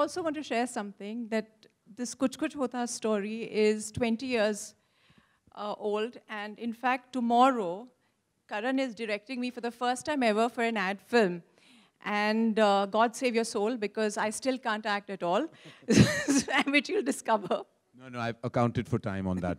also want to share something, that this Kuch Kuch Hota story is 20 years old. And in fact, tomorrow, Karan is directing me for the first time ever for an ad film. And God save your soul, because I still can't act at all, which you'll discover. No, I've accounted for time on that.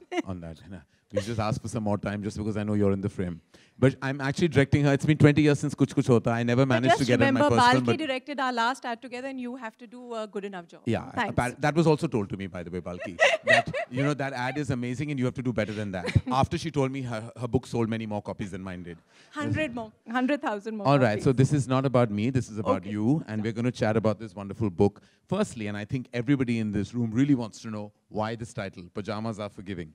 We just asked for some more time just because I know you're in the frame. But I'm actually directing her. It's been 20 years since Kuch Kuch Hota. I never managed to get her in my personal. Just remember, Balki directed our last ad together, and you have to do a good enough job. Yeah, thanks. That was also told to me, by the way, Balki. That, you know, that ad is amazing, and you have to do better than that. After she told me her book sold many more copies than mine did. 100,000 more. All right, copies. so this is not about me. This is about you, and we're going to chat about this wonderful book. Firstly, and I think everybody in this room really wants to know why this title, Pyjamas Are Forgiving.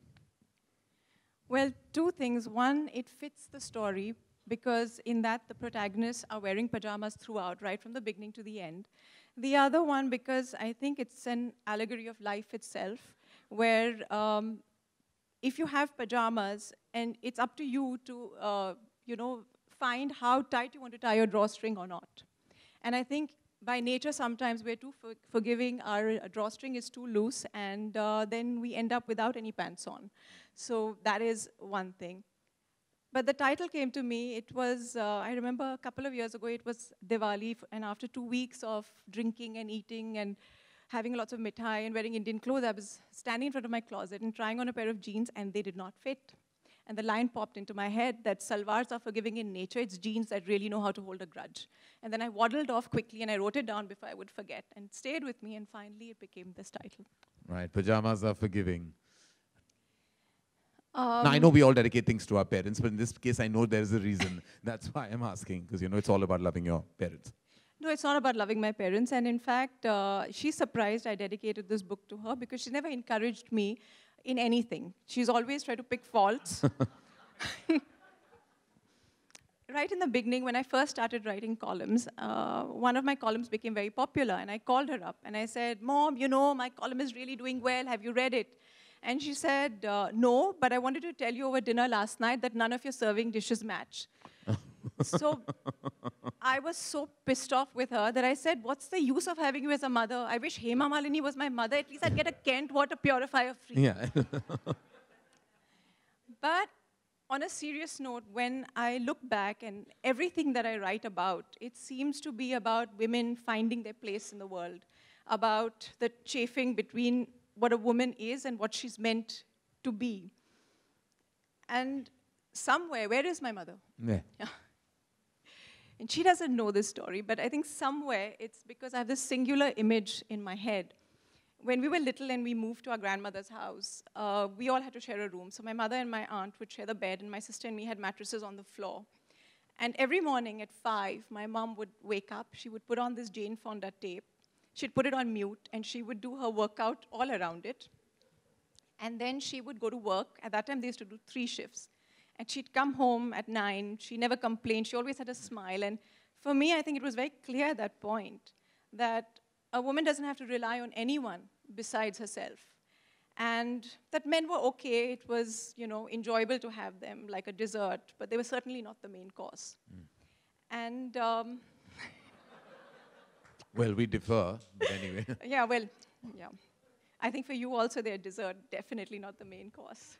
Well, two things. One, it fits the story, because in that the protagonists are wearing pajamas throughout, right from the beginning to the end. The other one, because I think it's an allegory of life itself, where if you have pajamas, and it's up to you to, you know, find how tight you want to tie your drawstring or not. And I think by nature, sometimes we're too forgiving, our drawstring is too loose, and then we end up without any pants on. So that is one thing. But the title came to me, it was, I remember a couple of years ago, it was Diwali, and after 2 weeks of drinking and eating and having lots of mithai and wearing Indian clothes, I was standing in front of my closet and trying on a pair of jeans, and they did not fit. And the line popped into my head that salwars are forgiving in nature, it's jeans that really know how to hold a grudge. And then I waddled off quickly, and I wrote it down before I would forget, and it stayed with me, and finally it became this title. Right, Pyjamas Are Forgiving. Now, I know we all dedicate things to our parents, but in this case, I know there's a reason. That's why I'm asking, because, you know, it's all about loving your parents. No, it's not about loving my parents. And in fact, she's surprised I dedicated this book to her, because she never encouraged me in anything. She's always tried to pick faults. Right in the beginning, when I first started writing columns, one of my columns became very popular, and I called her up, and I said, Mom, you know, my column is really doing well. Have you read it? And she said, no, but I wanted to tell you over dinner last night that none of your serving dishes match. So I was so pissed off with her that I said, what's the use of having you as a mother? I wish Hema Malini was my mother. At least I'd get a Kent water purifier free. Yeah. But on a serious note, when I look back and everything that I write about, it seems to be about women finding their place in the world, about the chafing between what a woman is and what she's meant to be. And somewhere, where is my mother? Yeah. And she doesn't know this story, but I think somewhere it's because I have this singular image in my head. When we were little and we moved to our grandmother's house, we all had to share a room. So my mother and my aunt would share the bed, and my sister and me had mattresses on the floor. And every morning at 5, my mom would wake up. She would put on this Jane Fonda tape. She'd put it on mute, and she would do her workout all around it. And then she would go to work. At that time, they used to do 3 shifts. And she'd come home at 9. She never complained. She always had a smile. And for me, I think it was very clear at that point that a woman doesn't have to rely on anyone besides herself. And that men were okay. It was, you know, enjoyable to have them, like a dessert. But they were certainly not the main course. And well, we differ, but anyway. Yeah, well, yeah. I think for you also, they're dessert, definitely not the main course.